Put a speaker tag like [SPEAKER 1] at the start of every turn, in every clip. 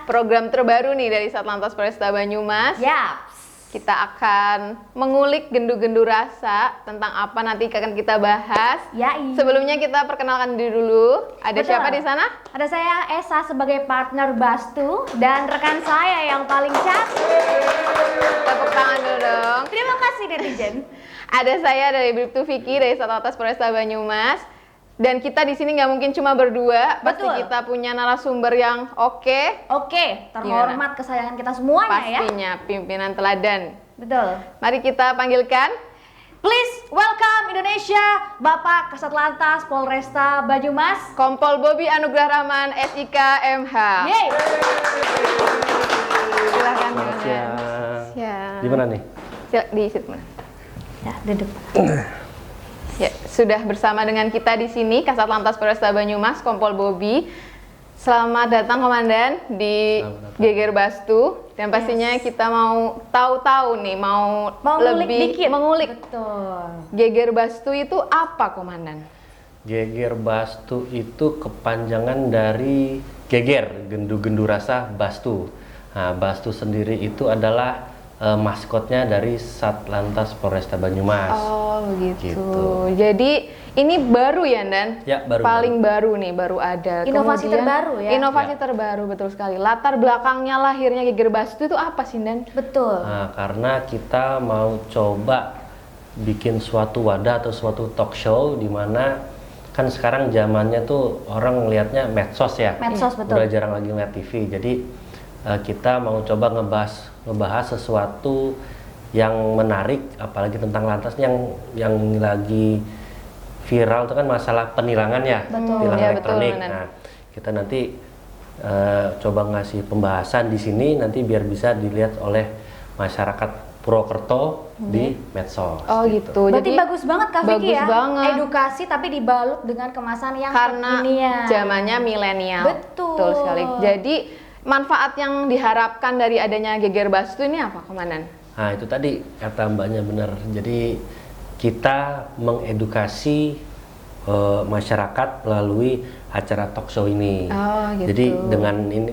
[SPEAKER 1] Program terbaru nih dari Satlantas Polresta Banyumas.
[SPEAKER 2] Yaps.
[SPEAKER 1] Kita akan mengulik gendu-gendu rasa tentang apa nanti akan kita bahas.
[SPEAKER 2] Yai.
[SPEAKER 1] Sebelumnya kita perkenalkan diri dulu. Ada
[SPEAKER 2] Betul.
[SPEAKER 1] siapa di sana?
[SPEAKER 2] Ada saya Esa sebagai partner Bastu dan rekan saya yang paling cantik.
[SPEAKER 1] Tepuk tangan dulu dong.
[SPEAKER 2] Terima kasih netizen.
[SPEAKER 1] Ada saya dari Bribtu Vicky dari Satlantas Polresta Banyumas. Dan kita di sini nggak mungkin cuma berdua, pasti
[SPEAKER 2] Betul.
[SPEAKER 1] kita punya narasumber yang oke.
[SPEAKER 2] Oke, terhormat kesayangan kita semuanya ya.
[SPEAKER 1] Pastinya pimpinan teladan.
[SPEAKER 2] Betul.
[SPEAKER 1] Mari kita panggilkan.
[SPEAKER 2] Please welcome Indonesia, Bapak Kasat Lantas Polresta Banyumas,
[SPEAKER 1] Kompol Bobi Anugrah Rahman, SIK MH.
[SPEAKER 2] Yeay.
[SPEAKER 1] Silahkan.
[SPEAKER 3] Selamat siang.
[SPEAKER 1] Siang.
[SPEAKER 3] Di mana nih?
[SPEAKER 1] Di situ mana?
[SPEAKER 2] Ya, duduk.
[SPEAKER 1] Ya, sudah bersama dengan kita di sini Kasat Lantas Polresta Banyumas, Kompol Bobi. Selamat datang Komandan di
[SPEAKER 3] Selamat datang.
[SPEAKER 1] Geger Bastu. Dan pastinya kita mau tahu-tahu nih, mau
[SPEAKER 2] Mengulik
[SPEAKER 1] lebih
[SPEAKER 2] dikit.
[SPEAKER 1] mengulik.
[SPEAKER 2] Betul.
[SPEAKER 1] Geger Bastu itu apa, Komandan?
[SPEAKER 3] Geger Bastu itu kepanjangan dari geger, gendu-gendu rasa Bastu. Nah, Bastu sendiri itu adalah maskotnya dari Satlantas Polresta Banyumas.
[SPEAKER 1] Oh, begitu.
[SPEAKER 3] Gitu.
[SPEAKER 1] Jadi ini baru ya, Dan?
[SPEAKER 3] Ya, baru.
[SPEAKER 1] Paling baru nih, baru ada.
[SPEAKER 2] Inovasi terbaru ya?
[SPEAKER 1] Inovasi
[SPEAKER 3] Ya.
[SPEAKER 1] terbaru, betul sekali. Latar belakangnya lahirnya Geger Bastu itu apa sih, Dan?
[SPEAKER 2] Betul.
[SPEAKER 3] Nah, karena kita mau coba bikin suatu wadah atau suatu talk show di mana kan sekarang zamannya tuh orang ngelihatnya medsos ya.
[SPEAKER 2] Medsos, betul.
[SPEAKER 3] Udah jarang lagi ngeliat TV. Jadi kita mau coba ngebahas sesuatu yang menarik, apalagi tentang lantas yang lagi viral itu kan masalah penilangan ya,
[SPEAKER 2] Betul.
[SPEAKER 3] tilang
[SPEAKER 1] Ya,
[SPEAKER 3] elektronik.
[SPEAKER 1] betul, benar.
[SPEAKER 3] Nah, kita nanti coba ngasih pembahasan di sini nanti biar bisa dilihat oleh masyarakat Purwokerto di medsos.
[SPEAKER 1] Oh, gitu.
[SPEAKER 2] Berarti
[SPEAKER 1] Jadi
[SPEAKER 2] bagus banget Kak Vicky
[SPEAKER 1] bagus
[SPEAKER 2] ya.
[SPEAKER 1] banget.
[SPEAKER 2] Edukasi tapi dibalut dengan kemasan yang
[SPEAKER 1] Karena
[SPEAKER 2] kekinian.
[SPEAKER 1] zamannya milenial.
[SPEAKER 2] Betul.
[SPEAKER 1] Sekali. Jadi manfaat yang diharapkan dari adanya Geger Bastu ini apa, Komandan?
[SPEAKER 3] Nah, itu tadi kata Mbaknya benar. Jadi kita mengedukasi masyarakat melalui acara talk show ini.
[SPEAKER 1] Oh, gitu.
[SPEAKER 3] Jadi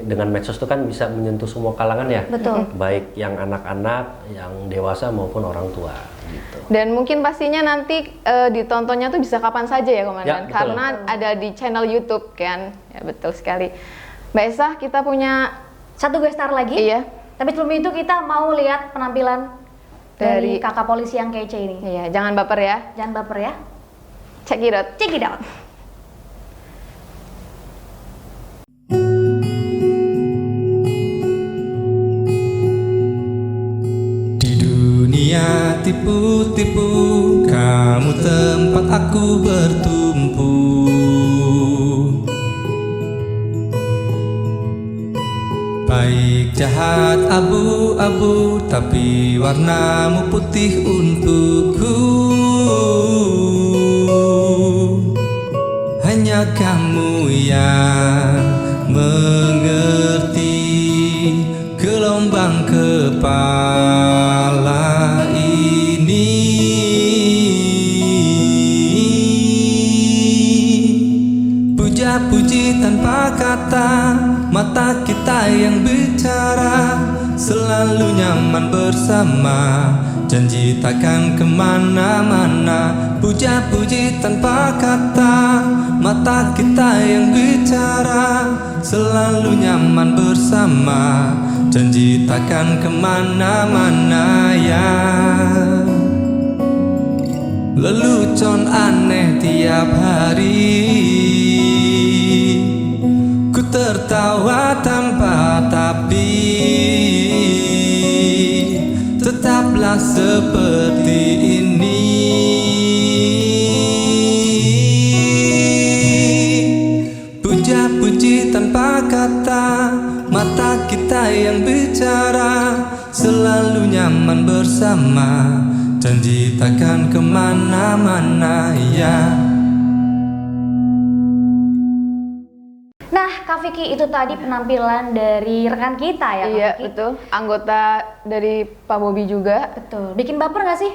[SPEAKER 3] dengan medsos itu kan bisa menyentuh semua kalangan ya.
[SPEAKER 2] Betul.
[SPEAKER 3] Baik yang anak-anak, yang dewasa maupun orang tua gitu.
[SPEAKER 1] Dan mungkin pastinya nanti ditontonnya tuh bisa kapan saja ya, Komandan?
[SPEAKER 3] Ya, betul.
[SPEAKER 1] Karena ada di channel YouTube kan. Ya, betul sekali. Mbak Esa, kita punya
[SPEAKER 2] Satu guest star lagi.
[SPEAKER 1] iya.
[SPEAKER 2] Tapi sebelum itu kita mau lihat penampilan dari kakak polisi yang kece ini.
[SPEAKER 1] Iya, jangan baper ya.
[SPEAKER 2] Jangan baper ya.
[SPEAKER 1] Check it out.
[SPEAKER 2] Check it out.
[SPEAKER 4] Di dunia tipu-tipu, kamu tempat aku bertumpu. Baik jahat abu-abu, tapi warnamu putih untukku. Hanya kamu yang mengerti gelombang kepala ini. Puja-puji tanpa kata, mata kita yang bicara, selalu nyaman bersama, janji takkan kemana-mana. Puja-puji tanpa kata, mata kita yang bicara, selalu nyaman bersama, janji takkan kemana-mana ya. Lelucon aneh tiap hari, ku tertawa tanpa tapi, tetaplah seperti ini. Puja-puji tanpa kata, mata kita yang bicara, selalu nyaman bersama, janji takkan kemana-mana ya.
[SPEAKER 2] Nah, Kak Vicky, itu tadi penampilan dari rekan kita ya, Kak
[SPEAKER 1] Iya,
[SPEAKER 2] Vicky?
[SPEAKER 1] betul. Anggota dari Pak Bobi juga.
[SPEAKER 2] Betul. Bikin baper nggak sih?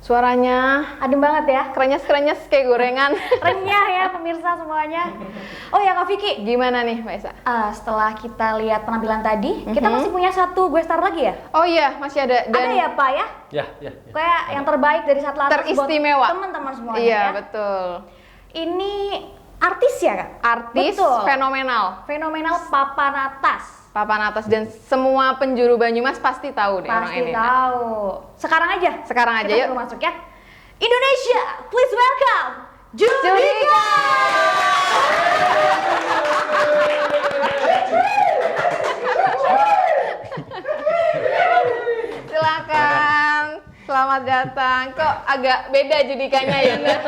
[SPEAKER 1] Suaranya
[SPEAKER 2] Adem banget ya.
[SPEAKER 1] krenyes-krenyes kayak gorengan.
[SPEAKER 2] Renyah ya pemirsa semuanya. Oh ya Kak Vicky,
[SPEAKER 1] Gimana nih Mbak Esa?
[SPEAKER 2] setelah kita lihat penampilan tadi, kita masih punya satu guest star lagi ya?
[SPEAKER 1] Oh iya, masih ada.
[SPEAKER 2] Ada ya Pak ya?
[SPEAKER 3] Ya.
[SPEAKER 2] Kayak yang terbaik dari Satlantas
[SPEAKER 1] Teristimewa.
[SPEAKER 2] buat teman-teman semuanya
[SPEAKER 1] Iya,
[SPEAKER 2] ya.
[SPEAKER 1] betul.
[SPEAKER 2] Ini artis ya Kak?
[SPEAKER 1] Artis
[SPEAKER 2] Betul.
[SPEAKER 1] fenomenal.
[SPEAKER 2] Fenomenal papan atas.
[SPEAKER 1] Papan atas dan semua penjuru Banyumas pasti tahu deh orang
[SPEAKER 2] Pasti
[SPEAKER 1] ini.
[SPEAKER 2] tahu. Sekarang aja.
[SPEAKER 1] Sekarang aja,
[SPEAKER 2] kita
[SPEAKER 1] yuk.
[SPEAKER 2] baru masuk ya. Indonesia, please welcome Judika.
[SPEAKER 1] Silakan. Selamat datang. Kok agak beda Judikanya ya, Dan?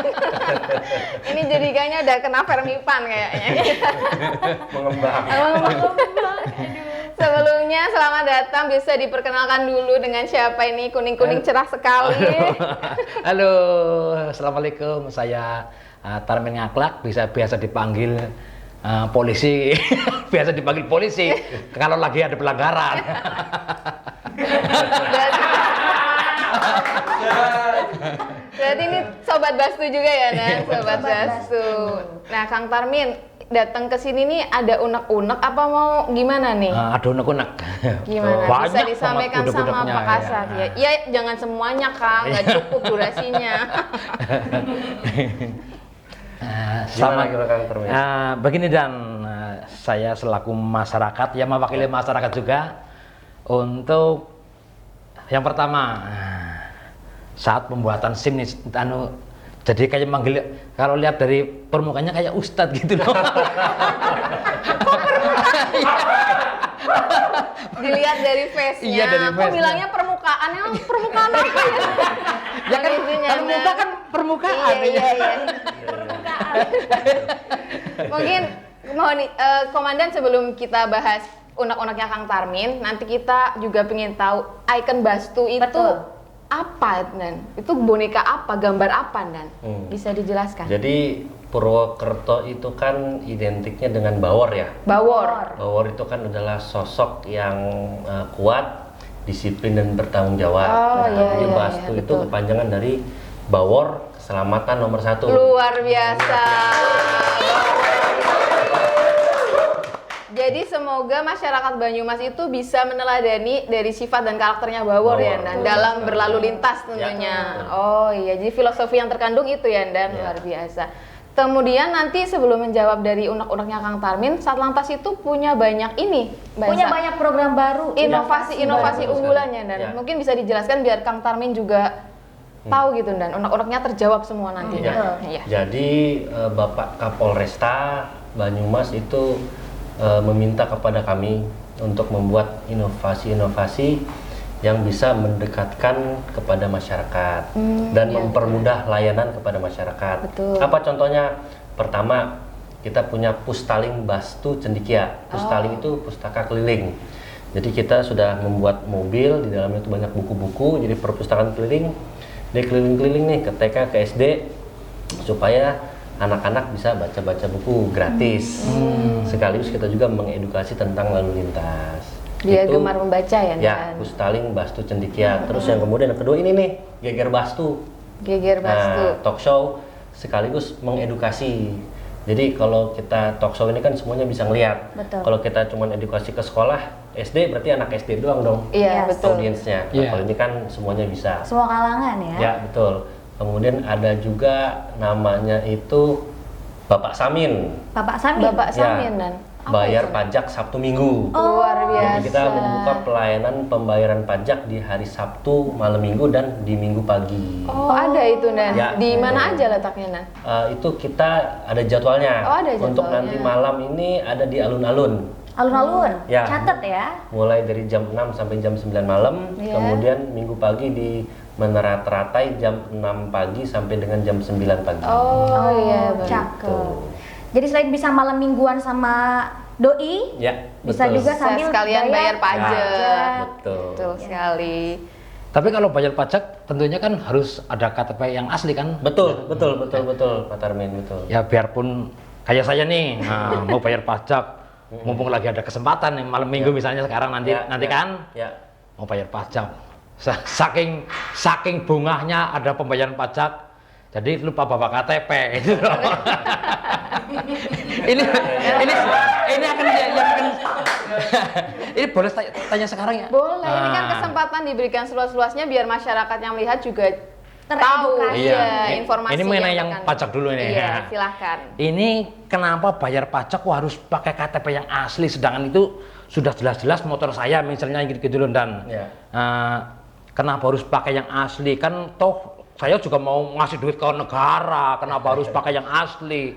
[SPEAKER 1] Ini Judikanya udah kena Vermipan kayaknya.
[SPEAKER 3] Mengembang.
[SPEAKER 1] Sebelumnya selamat datang, bisa diperkenalkan dulu dengan siapa ini, kuning-kuning cerah sekali.
[SPEAKER 5] Halo, assalamualaikum. Saya Tarmin Ngaklak, biasa dipanggil polisi, biasa dipanggil polisi kalau lagi ada pelanggaran.
[SPEAKER 1] Berarti ini Sobat Bastu juga ya, Dan? Sobat
[SPEAKER 2] Sobat
[SPEAKER 1] Bastu. Nah, Kang Tarmin, datang ke sini nih ada unek-unek apa mau gimana nih?
[SPEAKER 5] Ada unek-unek.
[SPEAKER 1] Gimana? Bisa
[SPEAKER 5] Banyak
[SPEAKER 1] disampaikan
[SPEAKER 5] banget
[SPEAKER 1] sama
[SPEAKER 5] unek-uneknya,
[SPEAKER 1] Pak Kasat ya. Ya, jangan semuanya, Kang. Nggak cukup durasinya.
[SPEAKER 3] Gimana Kang Tarmin?
[SPEAKER 5] Begini Dan, saya selaku masyarakat, ya mewakili masyarakat juga untuk yang pertama saat pembuatan SIM nih, jadi kayak manggil, kalau lihat dari permukaannya kayak ustadz gitu loh.
[SPEAKER 1] Dilihat dari face-nya.
[SPEAKER 5] Iya, dari
[SPEAKER 1] Aku
[SPEAKER 5] face-nya.
[SPEAKER 1] bilangnya permukaan. Emang permukaan apa ya?
[SPEAKER 5] Ya kan,
[SPEAKER 1] Isinya,
[SPEAKER 5] kalau muka
[SPEAKER 1] Dan.
[SPEAKER 5] kan permukaan.
[SPEAKER 1] Iya. Mungkin mohon Komandan, sebelum kita bahas unek-uneknya Kang Tarmin, nanti kita juga pengen tahu ikon Bastu itu
[SPEAKER 2] Betul.
[SPEAKER 1] apa, Dan? Itu boneka apa, gambar apa, Dan? Bisa dijelaskan?
[SPEAKER 3] Jadi Purwokerto itu kan identiknya dengan Bawor ya.
[SPEAKER 1] Bawor.
[SPEAKER 3] Bawor itu kan adalah sosok yang kuat, disiplin dan bertanggung jawab.
[SPEAKER 1] Oh, iya,
[SPEAKER 3] Jadi
[SPEAKER 1] iya,
[SPEAKER 3] Bastu
[SPEAKER 1] iya,
[SPEAKER 3] itu
[SPEAKER 1] betul.
[SPEAKER 3] kepanjangan dari Bawor, keselamatan nomor 1.
[SPEAKER 1] Luar biasa. Jadi semoga masyarakat Banyumas itu bisa meneladani dari sifat dan karakternya Bawor ya, Dan, dalam berlalu lintas tentunya.
[SPEAKER 3] Ya.
[SPEAKER 1] Oh iya, jadi filosofi yang terkandung itu ya, Dan,
[SPEAKER 3] Ya.
[SPEAKER 1] luar biasa. Kemudian nanti sebelum menjawab dari unek-uneknya Kang Tarmin, Satlantas itu punya banyak ini, Mbak
[SPEAKER 2] Punya
[SPEAKER 1] Esa.
[SPEAKER 2] banyak program baru.
[SPEAKER 1] inovasi
[SPEAKER 3] baru.
[SPEAKER 1] unggulannya, Dan.
[SPEAKER 3] Ya.
[SPEAKER 1] Mungkin bisa dijelaskan biar Kang Tarmin juga tahu gitu, Dan. Unek-uneknya terjawab semua nantinya.
[SPEAKER 3] Ya.
[SPEAKER 1] Iya.
[SPEAKER 3] Jadi Bapak Kapolresta Banyumas itu meminta kepada kami untuk membuat inovasi-inovasi yang bisa mendekatkan kepada masyarakat dan
[SPEAKER 1] iya.
[SPEAKER 3] mempermudah layanan kepada masyarakat.
[SPEAKER 1] Betul.
[SPEAKER 3] Apa contohnya? Pertama, kita punya Pustaling Bastu Cendikia. Pustaling itu pustaka keliling. Jadi kita sudah membuat mobil, di dalamnya itu banyak buku-buku, jadi perpustakaan keliling. Dia keliling-keliling nih ke TK, ke SD, supaya anak-anak bisa baca-baca buku gratis. Sekaligus kita juga mengedukasi tentang lalu lintas.
[SPEAKER 1] Dia
[SPEAKER 3] Itu-
[SPEAKER 1] gemar membaca ya,
[SPEAKER 3] Ya,
[SPEAKER 1] Dan.
[SPEAKER 3] Pustaling Bastu Cendikia. Terus yang kemudian yang kedua ini nih, Geger Bastu.
[SPEAKER 1] Geger Bastu.
[SPEAKER 3] Nah, talk show sekaligus mengedukasi. Jadi kalau kita talk show ini kan semuanya bisa ngeliat.
[SPEAKER 2] Betul.
[SPEAKER 3] Kalau kita cuma edukasi ke sekolah SD, berarti anak SD doang dong
[SPEAKER 1] Iya,
[SPEAKER 2] Yes.
[SPEAKER 1] betul.
[SPEAKER 3] audiensnya. Nah,
[SPEAKER 5] Iya.
[SPEAKER 3] kalau ini kan semuanya bisa.
[SPEAKER 2] Semua kalangan ya.
[SPEAKER 3] Ya, betul. Kemudian ada juga namanya itu Bapak Samin.
[SPEAKER 2] Bapak Samin.
[SPEAKER 1] Bapak Samin, Dan. Apa
[SPEAKER 3] Bayar
[SPEAKER 1] itu?
[SPEAKER 3] pajak Sabtu Minggu.
[SPEAKER 1] Luar biasa.
[SPEAKER 3] Jadi kita membuka pelayanan pembayaran pajak di hari Sabtu malam Minggu dan di Minggu pagi.
[SPEAKER 1] Oh, ada itu, Dan.
[SPEAKER 3] Ya,
[SPEAKER 1] Di mana
[SPEAKER 3] betul.
[SPEAKER 1] aja letaknya, Dan?
[SPEAKER 3] Itu kita ada jadwalnya.
[SPEAKER 1] Oh, ada
[SPEAKER 3] Untuk
[SPEAKER 1] jadwalnya.
[SPEAKER 3] nanti malam ini ada di alun-alun.
[SPEAKER 2] Alun-alun.
[SPEAKER 3] Ya.
[SPEAKER 2] Catet ya.
[SPEAKER 3] Mulai dari jam 6 sampai jam 9 malam.
[SPEAKER 1] Iya.
[SPEAKER 3] Kemudian Minggu pagi di menerat-ratai jam 6 pagi sampai dengan jam 9 pagi.
[SPEAKER 1] Oh, iya, Bang.
[SPEAKER 2] Cakep. Jadi selain bisa malam mingguan sama doi,
[SPEAKER 3] Ya,
[SPEAKER 2] bisa
[SPEAKER 3] betul.
[SPEAKER 2] juga
[SPEAKER 1] Bisa
[SPEAKER 2] sambil
[SPEAKER 1] sekalian bayar pajak.
[SPEAKER 3] Ya, betul.
[SPEAKER 1] Betul sekali.
[SPEAKER 5] Tapi kalau bayar pajak tentunya kan harus ada KTP yang asli kan?
[SPEAKER 3] Betul, Pak Tarmin, betul.
[SPEAKER 5] Ya biarpun kayak saya nih mau bayar pajak, mumpung lagi ada kesempatan nih malam minggu misalnya sekarang nanti
[SPEAKER 3] Ya,
[SPEAKER 5] nanti
[SPEAKER 3] ya,
[SPEAKER 5] kan
[SPEAKER 3] Ya.
[SPEAKER 5] mau bayar pajak. saking bungahnya ada pembayaran pajak, jadi lupa bawa KTP itu loh. ini akan ini boleh tanya sekarang ya?
[SPEAKER 1] Boleh, ini kan kesempatan diberikan seluas-luasnya biar masyarakat yang melihat juga tahu informasi.
[SPEAKER 5] Ini mengenai yang pajak dulu ini.
[SPEAKER 1] Iya, silahkan.
[SPEAKER 5] Ini kenapa bayar pajak kok harus pakai KTP yang asli, sedangkan itu sudah jelas-jelas motor saya misalnya gitu loh, dan kenapa harus pakai yang asli? Kan toh saya juga mau ngasih duit ke negara, kenapa harus pakai yang asli?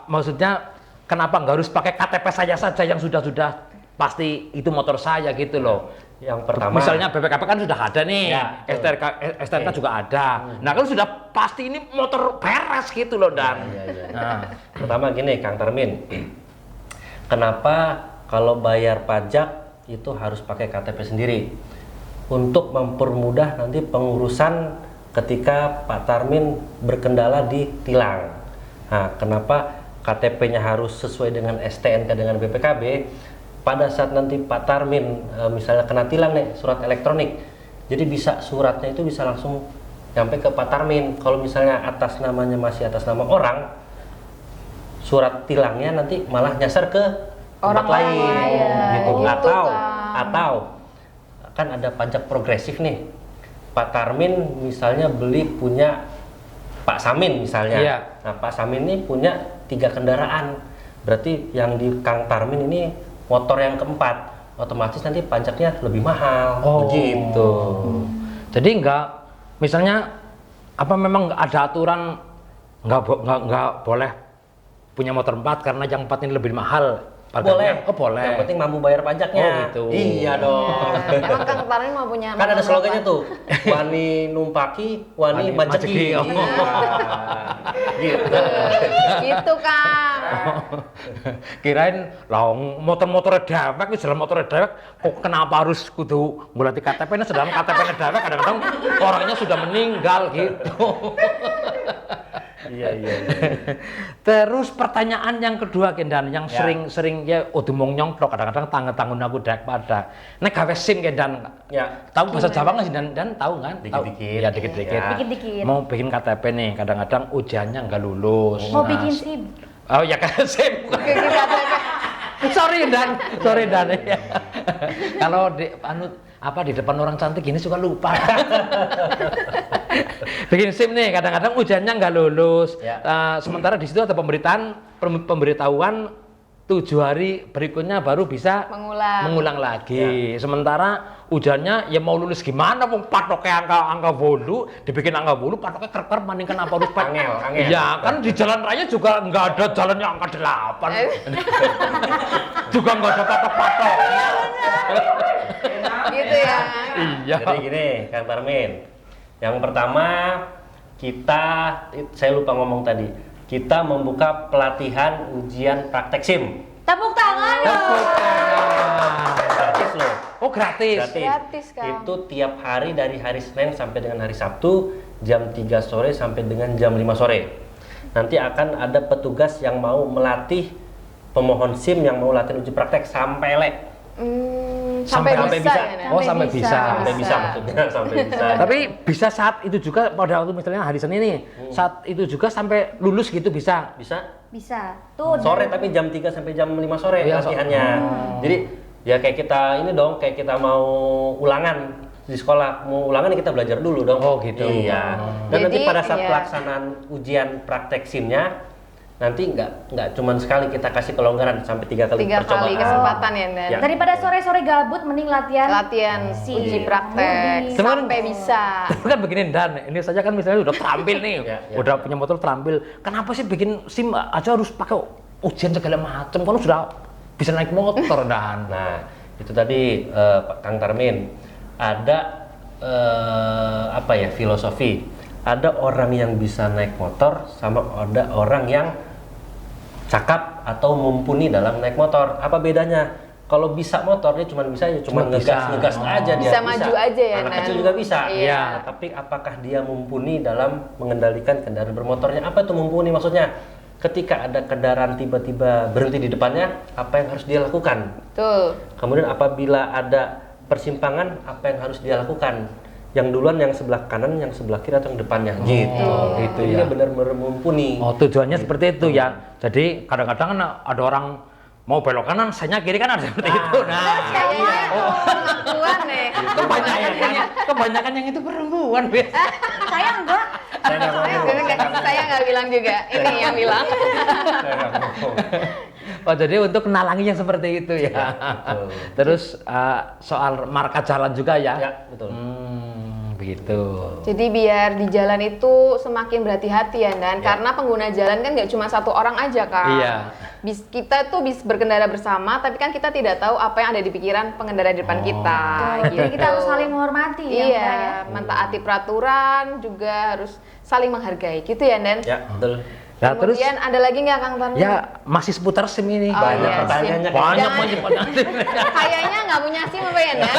[SPEAKER 5] Maksudnya kenapa nggak harus pakai KTP saya saja yang sudah pasti itu motor saya gitu loh.
[SPEAKER 3] Yang pertama,
[SPEAKER 5] misalnya BPKB kan sudah ada nih, STNK juga ada. Nah kalau sudah pasti ini motor beres gitu loh, dan.
[SPEAKER 3] Nah. Pertama gini, Kang Tarmin, kenapa kalau bayar pajak itu harus pakai KTP sendiri? Untuk mempermudah nanti pengurusan ketika Pak Tarmin berkendala di tilang. Nah, kenapa KTP-nya harus sesuai dengan STNK dengan BPKB? Pada saat nanti Pak Tarmin misalnya kena tilang nih, surat elektronik, jadi bisa suratnya itu bisa langsung sampai ke Pak Tarmin. Kalau misalnya atas namanya masih atas nama orang, surat tilangnya nanti malah nyasar ke
[SPEAKER 1] orang lain
[SPEAKER 3] gitu.
[SPEAKER 1] Gitu,
[SPEAKER 3] Atau kan ada pajak progresif nih, Pak Tarmin misalnya beli punya Pak Samin misalnya. Nah Pak Samin ini punya 3 kendaraan, berarti yang di Kang Tarmin ini motor yang keempat, otomatis nanti pajaknya lebih mahal. Begitu.
[SPEAKER 5] Jadi misalnya memang ada aturan nggak boleh punya motor 4 karena yang 4 ini lebih mahal?
[SPEAKER 3] Boleh.
[SPEAKER 5] Boleh.
[SPEAKER 3] Yang penting mampu bayar pajaknya.
[SPEAKER 5] Gitu.
[SPEAKER 3] Iya dong.
[SPEAKER 1] Emang Kang Tarmin mau punya
[SPEAKER 3] Kan ada slogannya tuh, wani numpaki, wani majeki. Gitu.
[SPEAKER 1] Gitu Kang.
[SPEAKER 5] Kirain lah motor-motor dewek, wis dalam motor dewek kok kenapa harus kudu ngulati KTP, sedangkan KTP dewek kadang-kadang orangnya sudah meninggal gitu.
[SPEAKER 3] Iya.
[SPEAKER 5] Terus pertanyaan yang kedua Kendan, yang sering ya dumong nyongklok kadang-kadang tanggung aku dek pada. Nek gawe SIM Kendan.
[SPEAKER 3] Ya.
[SPEAKER 5] Tahu bahasa Jawa nggak sih dan tahu kan?
[SPEAKER 3] Dikit-dikit.
[SPEAKER 5] Ya dikit-dikit.
[SPEAKER 2] Dikit-dikit.
[SPEAKER 5] Mau bikin KTP nih, kadang-kadang ujiannya nggak lulus.
[SPEAKER 2] Mau bikin SIM.
[SPEAKER 5] Oh ya kan SIM. Sorry Dan. Kalau di depan orang cantik gini suka lupa. Bikin SIM nih, kadang-kadang ujiannya nggak lulus. Sementara di situ ada pemberitahuan 7 hari berikutnya baru bisa mengulang lagi. Sementara ujiannya ya mau lulus gimana? Patoknya angka bolu, dibikin angka bolu, patoknya kerker, mending kenapa harus
[SPEAKER 3] angel.
[SPEAKER 5] Ya kan di jalan raya juga nggak ada jalannya angka 8. Juga nggak ada patok-patok.
[SPEAKER 1] Gitu ya.
[SPEAKER 5] Iya.
[SPEAKER 3] Jadi gini, Kang Tarmin. Yang pertama, saya lupa ngomong tadi, kita membuka pelatihan ujian praktek SIM.
[SPEAKER 2] Tepuk tangan dong.
[SPEAKER 3] Gratis loh.
[SPEAKER 5] Oh gratis.
[SPEAKER 1] Gratis, Kang.
[SPEAKER 3] Itu tiap hari dari hari Senin sampai dengan hari Sabtu, jam 3 sore sampai dengan jam 5 sore. Nanti akan ada petugas yang mau melatih pemohon SIM yang mau latihan uji praktek sampai
[SPEAKER 1] Sampai bisa.
[SPEAKER 3] Ya,
[SPEAKER 5] sampai bisa
[SPEAKER 3] maksudnya sampai bisa.
[SPEAKER 5] Tapi bisa saat itu juga pada waktu misalnya hari Senin nih, saat itu juga sampai lulus gitu bisa.
[SPEAKER 2] Bisa. Tuh
[SPEAKER 3] Sore tapi jam 3 sampai jam 5 sore latihannya. Jadi ya kayak kita mau ulangan di sekolah, mau ulangan kita belajar dulu dong.
[SPEAKER 5] Oh gitu.
[SPEAKER 3] Iya. Dan nanti pada saat
[SPEAKER 1] iya.
[SPEAKER 3] pelaksanaan ujian praktek SIM-nya nanti nggak cuma sekali, kita kasih kelonggaran sampai 3 kali percobaan.
[SPEAKER 1] 3 kali kesempatan ya, Dan.
[SPEAKER 3] Ya.
[SPEAKER 2] Daripada sore-sore gabut mending latihan
[SPEAKER 1] uji praktek sampai bisa.
[SPEAKER 5] Kan begini Dan, ini saja kan misalnya udah terampil nih,
[SPEAKER 3] Ya.
[SPEAKER 5] udah punya motor terampil. Kenapa sih bikin SIM aja harus pakai ujian segala macam? Kalau sudah bisa naik motor Dan.
[SPEAKER 3] Nah, itu tadi Pak Kang Tarmin ada filosofi. Ada orang yang bisa naik motor sama ada orang yang cakap atau mumpuni dalam naik motor. Apa bedanya? Kalau bisa motor dia cuma ngegas aja dia.
[SPEAKER 1] Bisa maju aja ya.
[SPEAKER 3] Anak kecil juga bisa.
[SPEAKER 1] Iya.
[SPEAKER 3] Nah, tapi apakah dia mumpuni dalam mengendalikan kendaraan bermotornya? Apa itu mumpuni maksudnya? Ketika ada kendaraan tiba-tiba berhenti di depannya, apa yang harus dia lakukan?
[SPEAKER 1] Betul.
[SPEAKER 3] Kemudian apabila ada persimpangan apa yang harus dia lakukan. Yang duluan, yang sebelah kanan, yang sebelah kiri atau yang depannya gitu.
[SPEAKER 5] Gitu
[SPEAKER 3] Jadi
[SPEAKER 5] ya.
[SPEAKER 3] dia benar-benar mumpuni.
[SPEAKER 5] Oh, tujuannya seperti itu ya. Jadi kadang-kadang kan ada orang mau belok kanan, saya kiri kan ada seperti itu. Nah,
[SPEAKER 1] Kayaknya pengakuan nih.
[SPEAKER 5] kebanyakan yang itu perempuan, Bes.
[SPEAKER 2] Saya enggak.
[SPEAKER 1] Saya nggak bilang juga, ini yang bilang.
[SPEAKER 5] Oh, jadi untuk menalangi yang seperti itu ya.
[SPEAKER 3] betul.
[SPEAKER 5] Terus soal marka jalan juga ya.
[SPEAKER 3] Ya, betul.
[SPEAKER 5] Begitu.
[SPEAKER 1] Jadi biar di jalan itu semakin berhati-hati ya, Dan. Karena pengguna jalan kan nggak cuma satu orang aja, Kak.
[SPEAKER 5] Iya.
[SPEAKER 1] Kita tuh bisa berkendara bersama, tapi kan kita tidak tahu apa yang ada di pikiran pengendara di depan kita.
[SPEAKER 2] Jadi kita harus saling menghormati ya, Mbak, ya.
[SPEAKER 1] Iya, mentaati peraturan, juga harus saling menghargai, gitu ya, Dan.
[SPEAKER 3] Ya, betul.
[SPEAKER 5] Nah, terus
[SPEAKER 1] Kemudian ada lagi nggak, Kang Tarmi?
[SPEAKER 5] ya masih seputar SIM ini.
[SPEAKER 1] Oh,
[SPEAKER 3] Banyak
[SPEAKER 1] iya,
[SPEAKER 3] pertanyaannya.
[SPEAKER 1] SIM.
[SPEAKER 5] Banyak
[SPEAKER 1] Jangan-
[SPEAKER 5] SIM.
[SPEAKER 1] Kayaknya nggak punya SIM apa ya, Dan?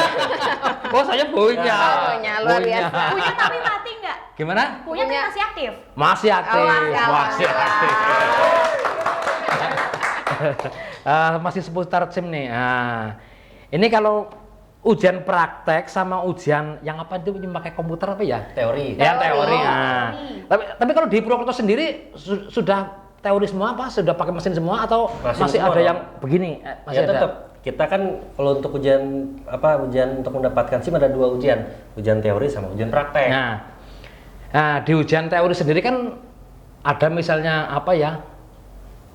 [SPEAKER 5] Oh, saya punya.
[SPEAKER 1] Oh, punya, luar biasa.
[SPEAKER 2] Punya tapi mati nggak?
[SPEAKER 5] Gimana?
[SPEAKER 2] Punya tapi
[SPEAKER 1] Punya.
[SPEAKER 2] masih aktif.
[SPEAKER 5] Masih aktif.
[SPEAKER 1] Oh, masih
[SPEAKER 5] aktif.
[SPEAKER 1] alhamdulillah.
[SPEAKER 5] Masih seputar SIM nih. Ini kalau ujian praktek sama ujian yang apa itu yang pakai komputer apa ya?
[SPEAKER 3] Teori.
[SPEAKER 5] Ya teori.
[SPEAKER 1] Teori.
[SPEAKER 5] Tapi kalau di Purwokerto sendiri sudah teori semua apa? Sudah pakai mesin semua atau
[SPEAKER 3] Mesin
[SPEAKER 5] masih
[SPEAKER 3] semua
[SPEAKER 5] ada
[SPEAKER 3] dong.
[SPEAKER 5] yang begini? Masih
[SPEAKER 3] Ya
[SPEAKER 5] ada.
[SPEAKER 3] tetap. Kita kan kalau untuk ujian untuk mendapatkan SIM ada 2 ujian. Ujian teori sama ujian praktek.
[SPEAKER 5] Nah, di ujian teori sendiri kan ada misalnya apa ya?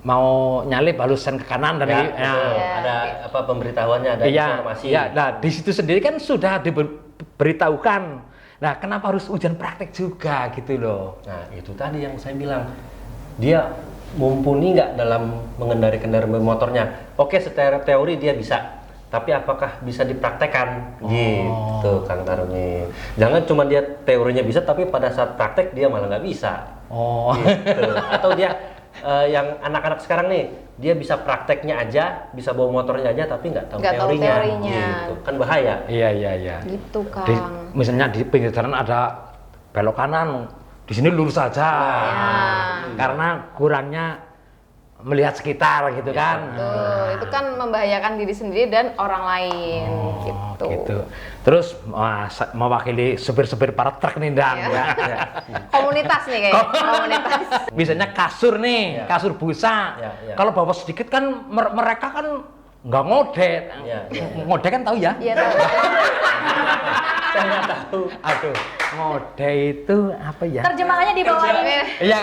[SPEAKER 5] Mau nyalip halus sen ke kanan dan
[SPEAKER 3] Ya,
[SPEAKER 5] ini.
[SPEAKER 3] betul.
[SPEAKER 1] Iya.
[SPEAKER 3] Ada pemberitahuannya, ada
[SPEAKER 5] Iya,
[SPEAKER 3] informasi.
[SPEAKER 5] iya. Nah, di situ sendiri kan sudah diberitahukan. Nah, kenapa harus ujian praktek juga gitu loh?
[SPEAKER 3] Nah, itu tadi yang saya bilang. Dia mumpuni nggak dalam mengendari kendaraan motornya? Oke, secara teori dia bisa. Tapi apakah bisa dipraktekkan? Gitu, Kang Tarmi. Jangan cuma dia teorinya bisa, tapi pada saat praktek dia malah nggak bisa.
[SPEAKER 5] Oh.
[SPEAKER 3] Gitu. Atau dia yang anak-anak sekarang nih, dia bisa prakteknya aja, bisa bawa motornya aja, tapi nggak tahu
[SPEAKER 1] Nggak tahu
[SPEAKER 3] teorinya.
[SPEAKER 1] teorinya.
[SPEAKER 3] Gitu. Kan bahaya.
[SPEAKER 5] Iya.
[SPEAKER 1] Gitu, Kang.
[SPEAKER 5] Misalnya di pinggir jalan ada belok kanan, di sini lurus saja. Karena kurangnya melihat sekitar gitu kan.
[SPEAKER 1] Tuh, itu kan membahayakan diri sendiri dan orang lain, gitu.
[SPEAKER 5] Terus mewakili supir-supir para truk nih Dan.
[SPEAKER 1] Iya.
[SPEAKER 5] Ya.
[SPEAKER 1] Komunitas nih kayaknya, komunitas.
[SPEAKER 5] Biasanya kasur nih, kasur busa.
[SPEAKER 3] Ya.
[SPEAKER 5] Kalau bawa sedikit kan mereka kan nggak ngodet.
[SPEAKER 3] Ya.
[SPEAKER 5] Ngodet kan tahu ya?
[SPEAKER 1] Iya, tahu.
[SPEAKER 3] Saya nggak tahu.
[SPEAKER 5] Aduh, ngode itu apa ya?
[SPEAKER 2] Terjemahannya di bawah ini.
[SPEAKER 5] Iya,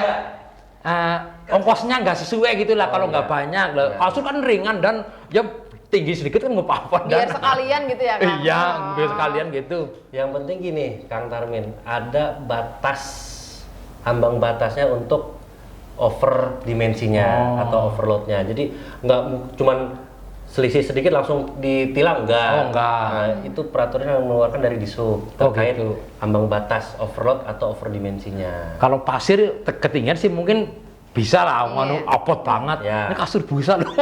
[SPEAKER 5] ongkosnya nggak sesuai gitu lah kalau nggak banyak. Lah, kasur kan ringan dan ya tinggi sedikit kan nggak apa-apa.
[SPEAKER 1] Biar
[SPEAKER 5] Dan-
[SPEAKER 1] sekalian gitu ya, Kang.
[SPEAKER 5] Iya,
[SPEAKER 1] Oh.
[SPEAKER 5] biar sekalian gitu.
[SPEAKER 3] Yang penting gini, Kang Tarmin, ada batas, ambang batasnya untuk over dimensinya atau overloadnya. Jadi nggak cuman selisih sedikit langsung ditilang, enggak.
[SPEAKER 5] Oh, enggak.
[SPEAKER 3] Nah, itu peraturan yang mengeluarkan dari Disub
[SPEAKER 5] Oh,
[SPEAKER 3] terkait
[SPEAKER 5] gitu.
[SPEAKER 3] ambang batas overload atau over dimensinya.
[SPEAKER 5] Kalau pasir ketinggian sih mungkin bisa lah,
[SPEAKER 1] Iya.
[SPEAKER 5] apot banget.
[SPEAKER 3] Iya.
[SPEAKER 5] Ini kasur busa loh.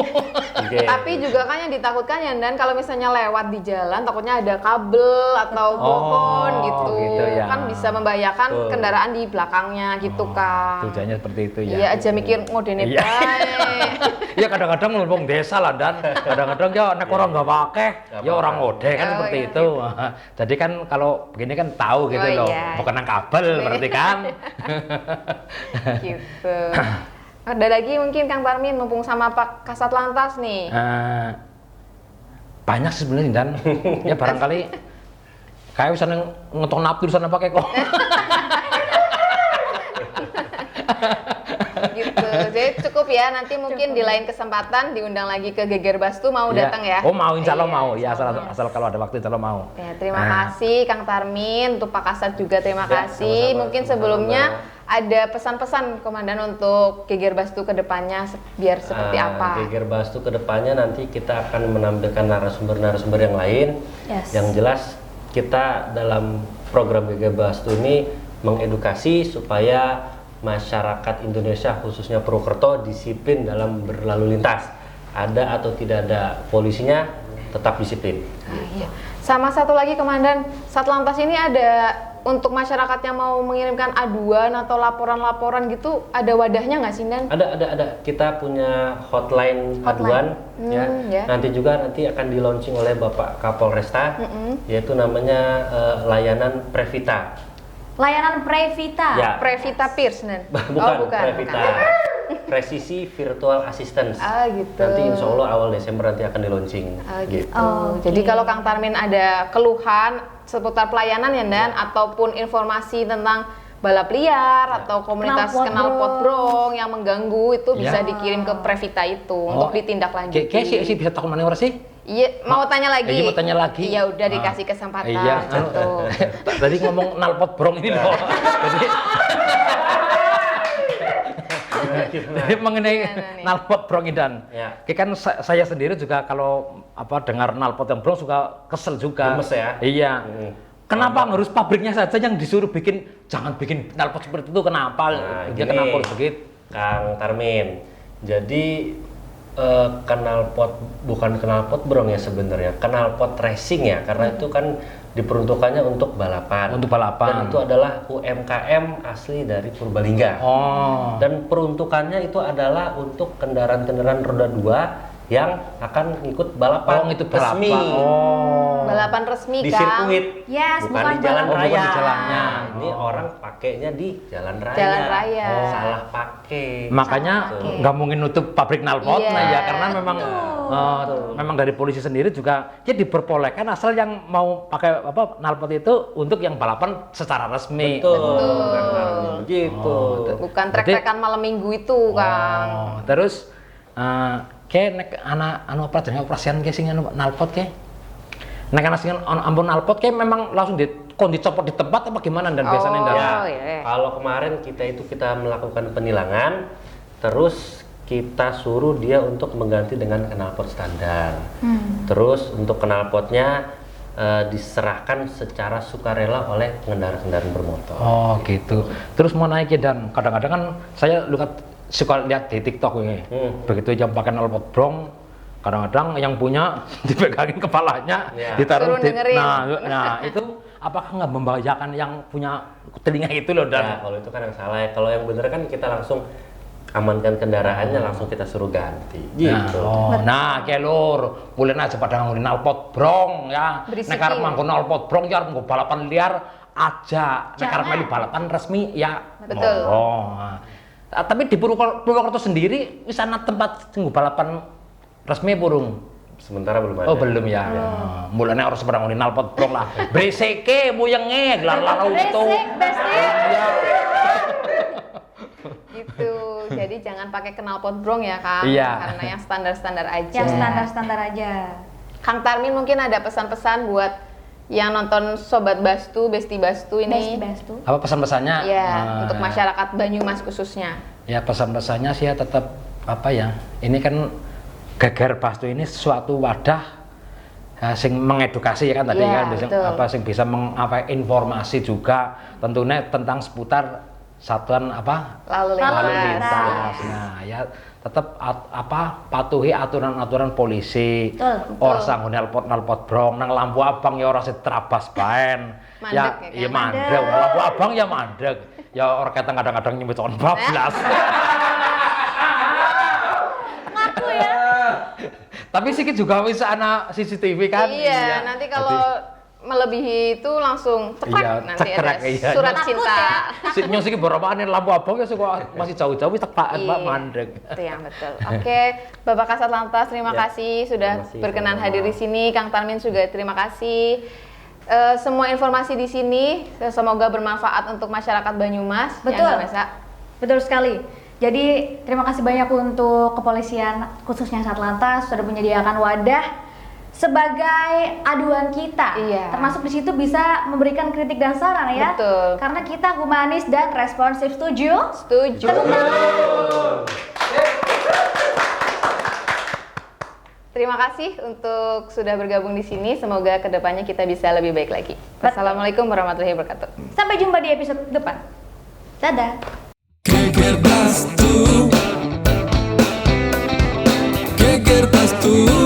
[SPEAKER 3] Oke.
[SPEAKER 1] Tapi juga kan yang ditakutkan ya, Dan, kalau misalnya lewat di jalan takutnya ada kabel atau pohon gitu.
[SPEAKER 5] gitu ya.
[SPEAKER 1] Kan bisa membahayakan
[SPEAKER 3] Betul.
[SPEAKER 1] kendaraan di belakangnya gitu, Kang.
[SPEAKER 5] Tujuannya seperti itu ya.
[SPEAKER 1] Iya aja mikir ngodene
[SPEAKER 5] Iya.
[SPEAKER 1] bae.
[SPEAKER 5] Ya kadang-kadang ngomong desa lah Dan, kadang-kadang ya nek orang nggak pakai,
[SPEAKER 3] Nggak
[SPEAKER 5] ya orang
[SPEAKER 3] apa-apa.
[SPEAKER 5] ngode kan
[SPEAKER 1] Oh,
[SPEAKER 5] seperti
[SPEAKER 1] iya,
[SPEAKER 5] itu. Jadi kan kalau begini kan tahu gitu
[SPEAKER 1] Oh,
[SPEAKER 5] loh,
[SPEAKER 1] iya.
[SPEAKER 5] bukan yang kabel berarti kan.
[SPEAKER 1] Gitu. Ada lagi mungkin Kang Tarmin mumpung sama Pak Kasat Lantas nih.
[SPEAKER 5] Banyak sih sebenarnya Dan, ya barangkali kayak bisa ngetok naptur sana pakai kok.
[SPEAKER 1] Gitu. Jadi cukup ya, nanti mungkin di lain kesempatan diundang lagi ke Geger Bastu mau
[SPEAKER 5] Iya.
[SPEAKER 1] datang ya.
[SPEAKER 5] Oh mau, insya Allah
[SPEAKER 1] Iya,
[SPEAKER 5] mau. Ya
[SPEAKER 1] insya
[SPEAKER 5] asal,
[SPEAKER 1] Allah.
[SPEAKER 5] asal kalau ada waktu insya Allah mau.
[SPEAKER 1] Ya, terima
[SPEAKER 5] Nah.
[SPEAKER 1] kasih Kang Tarmin, untuk Pak Kasat juga terima
[SPEAKER 3] Ya,
[SPEAKER 1] kasih.
[SPEAKER 3] sama-sama,
[SPEAKER 1] Mungkin
[SPEAKER 3] sama-sama.
[SPEAKER 1] sebelumnya ada pesan-pesan Komandan untuk Geger Bastu ke depannya biar seperti apa?
[SPEAKER 3] Geger Bastu ke depannya nanti kita akan menampilkan narasumber-narasumber yang lain.
[SPEAKER 2] Yes.
[SPEAKER 3] Yang jelas kita dalam program Geger Bastu ini mengedukasi supaya masyarakat Indonesia khususnya Purwokerto disiplin dalam berlalu lintas. Ada atau tidak ada polisinya tetap disiplin.
[SPEAKER 1] Ah, iya. Sama satu lagi Komandan, Satlantas ini ada untuk masyarakat yang mau mengirimkan aduan atau laporan-laporan gitu, ada wadahnya nggak sih, Dan?
[SPEAKER 3] Ada. Kita punya hotline aduan, ya.
[SPEAKER 1] ya.
[SPEAKER 3] Nanti akan di launching oleh Bapak Kapolresta, yaitu namanya layanan Previta.
[SPEAKER 2] Layanan Previta.
[SPEAKER 3] Ya.
[SPEAKER 1] Previta Pierce, Dan?
[SPEAKER 3] Bukan, Previta. Presisi Virtual Assistance.
[SPEAKER 1] Gitu.
[SPEAKER 3] Nanti insya Allah awal Desember nanti akan di launching.
[SPEAKER 1] Gitu.
[SPEAKER 2] Oh, oke.
[SPEAKER 1] Jadi kalau Kang Tarmin ada keluhan seputar pelayanan ya, Dan, ataupun informasi tentang balap liar atau komunitas knalpot brong yang mengganggu itu bisa dikirim ke Previta itu untuk ditindaklanjuti.
[SPEAKER 5] Kayak sih bisa takut mana orang sih?
[SPEAKER 1] Iya, mau tanya lagi?
[SPEAKER 5] Iya, mau tanya lagi.
[SPEAKER 1] Iya, udah dikasih kesempatan.
[SPEAKER 5] Iya.
[SPEAKER 1] Gitu.
[SPEAKER 5] Tadi ngomong knalpot brong ini loh. Jadi mengenai knalpot brong ini, Dan.
[SPEAKER 3] Ya.
[SPEAKER 5] Kan saya sendiri juga kalau dengar knalpot yang brong suka kesel juga.
[SPEAKER 3] Gemes ya?
[SPEAKER 5] Iya. Kenapa harus pabriknya saja yang disuruh bikin, jangan bikin knalpot seperti itu, kenapa? Dia
[SPEAKER 3] gini,
[SPEAKER 5] kenapa harus begitu?
[SPEAKER 3] Kang Tarmin. Jadi knalpot bukan knalpot brong ya sebenarnya, knalpot racing ya, karena itu kan diperuntukannya untuk balapan.
[SPEAKER 5] Untuk balapan.
[SPEAKER 3] Dan itu adalah UMKM asli dari Purbalingga.
[SPEAKER 5] Oh.
[SPEAKER 3] Dan peruntukannya itu adalah untuk kendaraan-kendaraan roda 2 yang akan ikut balapan
[SPEAKER 5] itu
[SPEAKER 3] resmi.
[SPEAKER 1] Balapan resmi,
[SPEAKER 3] Di
[SPEAKER 1] Kang.
[SPEAKER 3] sirkuit,
[SPEAKER 2] Yes,
[SPEAKER 3] bukan di jalan
[SPEAKER 2] balapan.
[SPEAKER 3] raya.
[SPEAKER 5] Bukan di jalannya.
[SPEAKER 3] Ini orang pakainya di jalan raya.
[SPEAKER 1] Jalan raya.
[SPEAKER 3] Salah pakai.
[SPEAKER 5] Makanya nggak mungkin nutup pabrik knalpot,
[SPEAKER 1] Iya,
[SPEAKER 5] nah ya karena memang memang dari polisi sendiri juga dia diperbolehkan asal yang mau pakai knalpot itu untuk yang balapan secara resmi.
[SPEAKER 3] Betul. Gitu.
[SPEAKER 1] Bukan trek-trekan malam minggu itu, Kang.
[SPEAKER 5] Terus kayak nek anak operasian kayak sing knalpot kayak nek anak sing ampun knalpot kayak memang langsung dicopot di tempat apa gimana dan biasanya Dan?
[SPEAKER 3] Ya,
[SPEAKER 1] iya.
[SPEAKER 3] kalau kemarin kita melakukan penilangan, terus kita suruh dia untuk mengganti dengan knalpot standar. Terus untuk knalpotnya diserahkan secara sukarela oleh pengendara-kendaraan bermotor.
[SPEAKER 5] Oh gitu. Terus mau naik Dan, kadang-kadang kan saya suka lihat di TikTok ini. Begitu jam pakai knalpot brong, kadang-kadang yang punya dipegangin kepalanya, ditaruh
[SPEAKER 1] Suruh dengerin.
[SPEAKER 5] nah itu apakah nggak membahayakan yang punya telinga itu loh, Dan?
[SPEAKER 3] Ya, kalau itu kan yang salah ya. Kalau yang bener kan kita langsung amankan kendaraannya, langsung kita suruh ganti. Gitu.
[SPEAKER 5] Nah, kayak lur, mulai aja pada ngomongin knalpot brong ya.
[SPEAKER 1] Berisikin.
[SPEAKER 5] Nek arep mangko knalpot brong ya arep nggo balapan liar aja. Nek arep melu balapan resmi ya.
[SPEAKER 1] Betul.
[SPEAKER 5] Tapi di Purwokerto sendiri wis ana tempat nggo balapan resmi burung.
[SPEAKER 3] Sementara belum ada.
[SPEAKER 5] Oh, belum ya. Mulane harus pada ngomongin knalpot brong lah. Breseke muyenge gelar-lar itu.
[SPEAKER 2] Berisik, Besti.
[SPEAKER 1] Gitu. Jadi jangan pakai knalpot brong ya, Kang.
[SPEAKER 5] Iya.
[SPEAKER 1] Karena yang standar-standar aja.
[SPEAKER 2] Yang standar-standar aja.
[SPEAKER 1] Kang Tarmin mungkin ada pesan-pesan buat yang nonton Sobat Bastu, Besti Bastu ini.
[SPEAKER 2] Bestu.
[SPEAKER 5] Apa pesan-pesannya?
[SPEAKER 1] Iya, untuk masyarakat Banyumas khususnya.
[SPEAKER 5] Ya pesan-pesannya sih ya tetap ini kan Geger Bastu ini suatu wadah sing mengedukasi ya kan tadi
[SPEAKER 1] Iya,
[SPEAKER 5] kan
[SPEAKER 1] betul.
[SPEAKER 5] sing bisa informasi juga tentunya tentang seputar satuan
[SPEAKER 1] Lalu lintas.
[SPEAKER 5] Nah ya tetap patuhi aturan-aturan polisi.
[SPEAKER 2] Betul.
[SPEAKER 5] Ora sanggo knalpot brong nang lampu abang ya ora trabas baen.
[SPEAKER 1] Mandek ya kan?
[SPEAKER 5] Ya mandek. Lampu abang ya mandek. Ya ora kadang-kadang nyebut on bablas.
[SPEAKER 2] Ngaku ya.
[SPEAKER 5] Tapi sikit juga wis ana CCTV kan.
[SPEAKER 1] Iya, nanti kalau melebihi itu langsung cekrek,
[SPEAKER 5] Iya,
[SPEAKER 1] nanti
[SPEAKER 5] cekrek,
[SPEAKER 1] ada
[SPEAKER 5] iya.
[SPEAKER 1] surat
[SPEAKER 2] Takut
[SPEAKER 1] cinta.
[SPEAKER 2] ya.
[SPEAKER 5] Nyong siki borobane lampu abang ya suka masih jauh-jauh wis tekpakan Pak
[SPEAKER 1] Iya,
[SPEAKER 5] mandek.
[SPEAKER 1] itu yang betul. Oke, Bapak Kasat Lantas, terima kasih sudah
[SPEAKER 3] terima kasih,
[SPEAKER 1] berkenan
[SPEAKER 3] sama-sama.
[SPEAKER 1] hadir di sini. Kang Tarmin juga terima kasih. Semua informasi di sini semoga bermanfaat untuk masyarakat Banyumas. Ya,
[SPEAKER 2] Betul.
[SPEAKER 1] nggak, Mesa?
[SPEAKER 2] Betul sekali. Jadi terima kasih banyak untuk kepolisian khususnya Satlantas sudah menyediakan wadah sebagai aduan kita.
[SPEAKER 1] Iya.
[SPEAKER 2] Termasuk di situ bisa memberikan kritik dan saran ya.
[SPEAKER 1] Betul.
[SPEAKER 2] Karena kita humanis dan responsif. Setuju?
[SPEAKER 1] Setuju. Terima kasih untuk sudah bergabung di sini. Semoga kedepannya kita bisa lebih baik lagi. Wassalamualaikum warahmatullahi wabarakatuh.
[SPEAKER 2] Sampai jumpa di episode depan. Dadah.
[SPEAKER 4] Geger Bastu, Geger Bastu.